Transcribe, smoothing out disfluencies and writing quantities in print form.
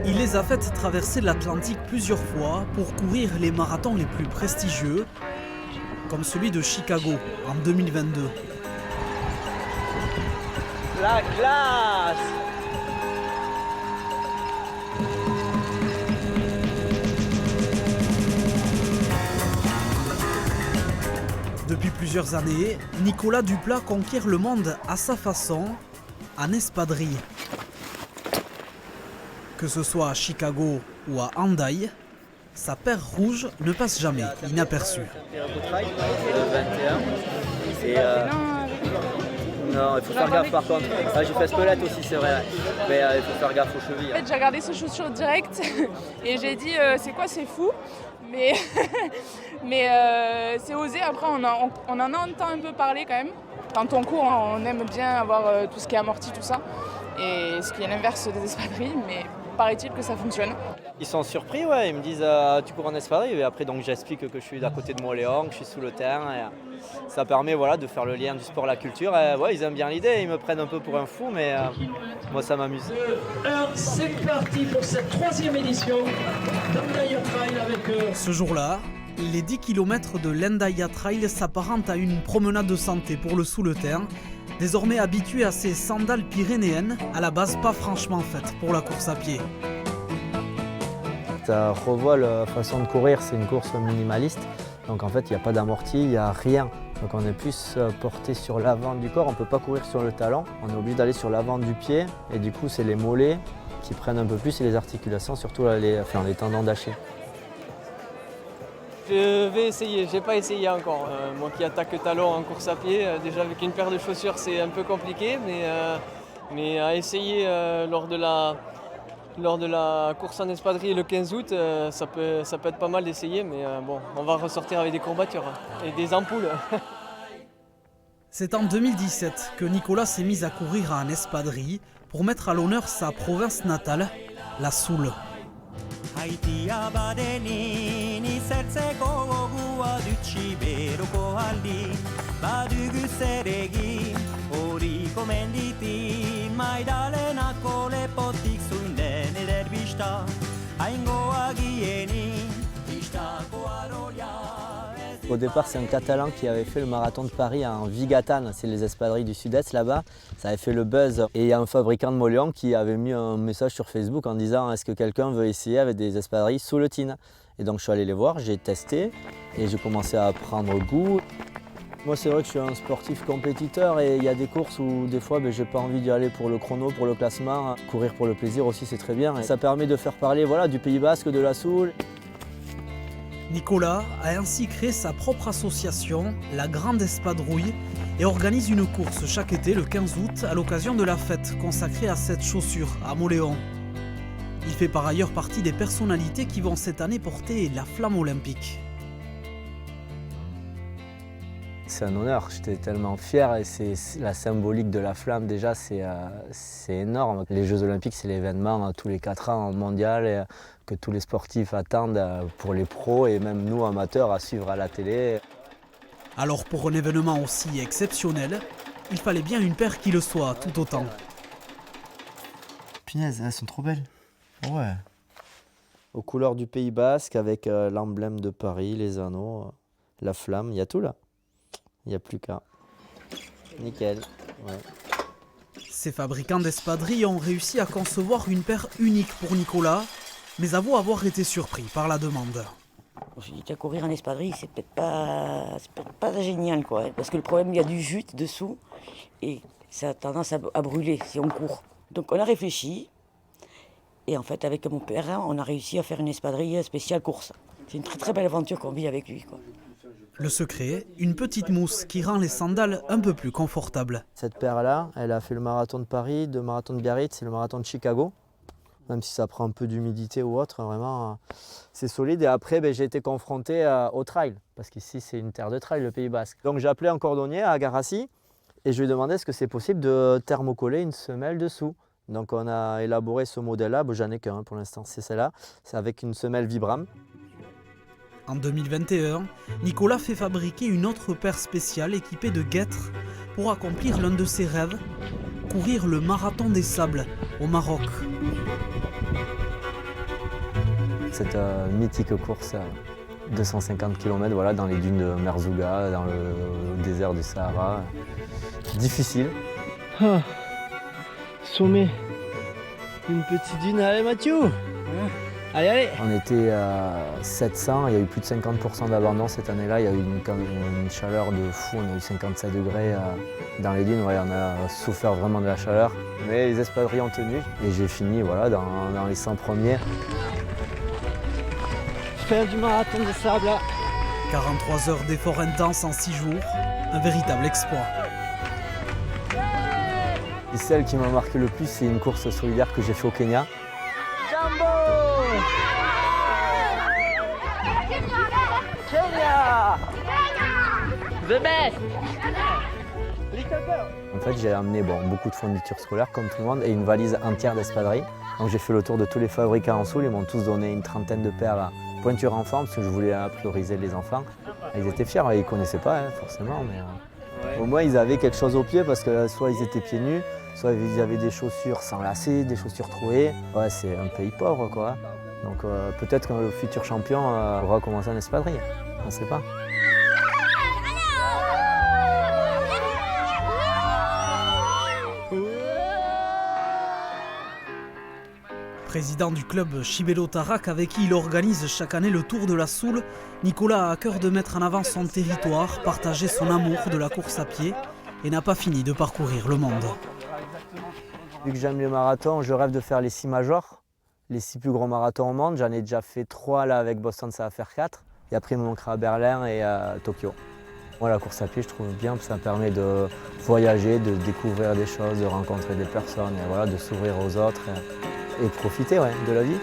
Il les a faites traverser l'Atlantique plusieurs fois pour courir les marathons les plus prestigieux, comme celui de Chicago en 2022. La classe! Depuis plusieurs années, Nicolas Duplat conquiert le monde à sa façon, en espadrille. Que ce soit à Chicago ou à Hendaye, sa paire rouge ne passe jamais inaperçue. Non, il faut faire gaffe par contre. Ah, j'ai fait spelette aussi, c'est vrai. Mais il faut faire gaffe aux chevilles. En fait, j'ai regardé ces chaussures direct et j'ai dit c'est quoi, c'est fou. Mais, c'est osé. Après, on en entend un peu parler quand même. Quand on court, on aime bien avoir tout ce qui est amorti, tout ça. Et ce qui est l'inverse des espadrilles, mais paraît-il que ça fonctionne. Ils sont surpris, ouais. Ils me disent tu cours en espadrille. Et après, donc, j'explique que je suis d'à côté de Moléon, que je suis sous le terrain. Et ça permet de faire le lien du sport à la culture. Et, ouais, ils aiment bien l'idée. Ils me prennent un peu pour un fou, mais moi, ça m'amuse. Alors, c'est parti pour cette 3e édition d'Hendaye Trail avec... Ce jour-là, les 10 km de l'Hendaye Trail s'apparentent à une promenade de santé pour le sous-le-terre, désormais habitué à ces sandales pyrénéennes, à la base pas franchement faites pour la course à pied. Ça revoit la façon de courir, c'est une course minimaliste. Donc en fait, il n'y a pas d'amorti, il n'y a rien. Donc on est plus porté sur l'avant du corps, on ne peut pas courir sur le talon. On est obligé d'aller sur l'avant du pied et du coup, c'est les mollets qui prennent un peu plus et les articulations, surtout les tendons d'Achille. Je vais essayer, j'ai pas essayé encore. Moi qui attaque talon en course à pied, déjà avec une paire de chaussures c'est un peu compliqué, mais à essayer lors de la course en espadrille le 15 août, ça peut être pas mal d'essayer, mais bon, on va ressortir avec des courbatures et des ampoules. C'est en 2017 que Nicolas s'est mis à courir en espadrille pour mettre à l'honneur sa province natale, la Soule. Au départ, c'est un Catalan qui avait fait le marathon de Paris en Vigatane, c'est les espadrilles du sud-est là-bas. Ça avait fait le buzz. Et il y a un fabricant de moléons qui avait mis un message sur Facebook en disant « Est-ce que quelqu'un veut essayer avec des espadrilles sous le Tine ?» Et donc je suis allé les voir, j'ai testé et j'ai commencé à prendre goût. Moi, c'est vrai que je suis un sportif compétiteur et il y a des courses où des fois, j'ai pas envie d'y aller pour le chrono, pour le classement. Courir pour le plaisir aussi, c'est très bien. Et ça permet de faire parler du Pays Basque, de la Soule. Nicolas a ainsi créé sa propre association, la Grande Espadrouille, et organise une course chaque été le 15 août à l'occasion de la fête consacrée à cette chaussure à Moléon. Il fait par ailleurs partie des personnalités qui vont cette année porter la flamme olympique. C'est un honneur, j'étais tellement fier et c'est la symbolique de la flamme déjà, c'est énorme. Les Jeux Olympiques, c'est l'événement tous les 4 ans mondial et que tous les sportifs attendent pour les pros et même nous amateurs à suivre à la télé. Alors pour un événement aussi exceptionnel, il fallait bien une paire qui le soit tout autant. Punaise, elles sont trop belles. Ouais. Aux couleurs du Pays Basque avec l'emblème de Paris, les anneaux, la flamme, il y a tout là. Il n'y a plus qu'à. Nickel. Ouais. Ces fabricants d'espadrilles ont réussi à concevoir une paire unique pour Nicolas, mais avoue avoir été surpris par la demande. Je me suis dit, courir en espadrille, c'est peut-être pas génial, quoi. Parce que le problème, il y a du jute dessous et ça a tendance à brûler si on court. Donc on a réfléchi et en fait, avec mon père, on a réussi à faire une espadrille spéciale course. C'est une très très belle aventure qu'on vit avec lui, quoi. Le secret, une petite mousse qui rend les sandales un peu plus confortables. Cette paire-là, elle a fait le marathon de Paris, le marathon de Biarritz et le marathon de Chicago. Même si ça prend un peu d'humidité ou autre, vraiment, c'est solide. Et après, j'ai été confronté au trail, parce qu'ici, c'est une terre de trail, le Pays Basque. Donc j'ai appelé un cordonnier à Garassi et je lui ai demandé est-ce que c'est possible de thermocoller une semelle dessous. Donc on a élaboré ce modèle-là, j'en ai qu'un pour l'instant, c'est celle-là. C'est avec une semelle Vibram. En 2021, Nicolas fait fabriquer une autre paire spéciale équipée de guêtres pour accomplir l'un de ses rêves, courir le marathon des sables au Maroc. Cette mythique course, 250 km voilà, dans les dunes de Merzouga, dans le désert du Sahara. Difficile. Ah, sommet d'une petite dune. Allez Mathieu, allez, allez. On était à 700, il y a eu plus de 50% d'abandon cette année-là. Il y a eu une chaleur de fou, on a eu 57 degrés dans les dunes. Ouais, on a souffert vraiment de la chaleur. Mais les espadrilles ont tenu et j'ai fini voilà, dans les 100 premiers. Fin du marathon de sable là. 43 heures d'efforts intenses en 6 jours, un véritable exploit. Et celle qui m'a marqué le plus, c'est une course solidaire que j'ai fait au Kenya. Jambo Kenya The best Little girl. En fait, j'ai amené beaucoup de fournitures scolaires comme tout le monde et une valise entière d'espadrilles. Donc j'ai fait le tour de tous les fabricants en Soule, ils m'ont tous donné une trentaine de paires à pointure enfant parce que je voulais prioriser les enfants. Ils étaient fiers, ils ne connaissaient pas forcément, mais au moins ils avaient quelque chose au pied parce que soit ils étaient pieds nus, soit ils avaient des chaussures sans lacets, des chaussures trouées. Ouais, c'est un pays pauvre quoi. Donc peut-être que le futur champion aura commencé en espadrille, on ne sait pas. Président du club Chibello Tarak avec qui il organise chaque année le Tour de la Soule, Nicolas a à cœur de mettre en avant son territoire, partager son amour de la course à pied et n'a pas fini de parcourir le monde. Vu que j'aime les marathons, je rêve de faire les 6 majors, les 6 plus gros marathons au monde. J'en ai déjà fait 3 là avec Boston, ça va faire 4. Et après il me manquera Berlin et Tokyo. Moi, la course à pied, je trouve bien parce que ça permet de voyager, de découvrir des choses, de rencontrer des personnes et voilà, de s'ouvrir aux autres et profiter de la vie.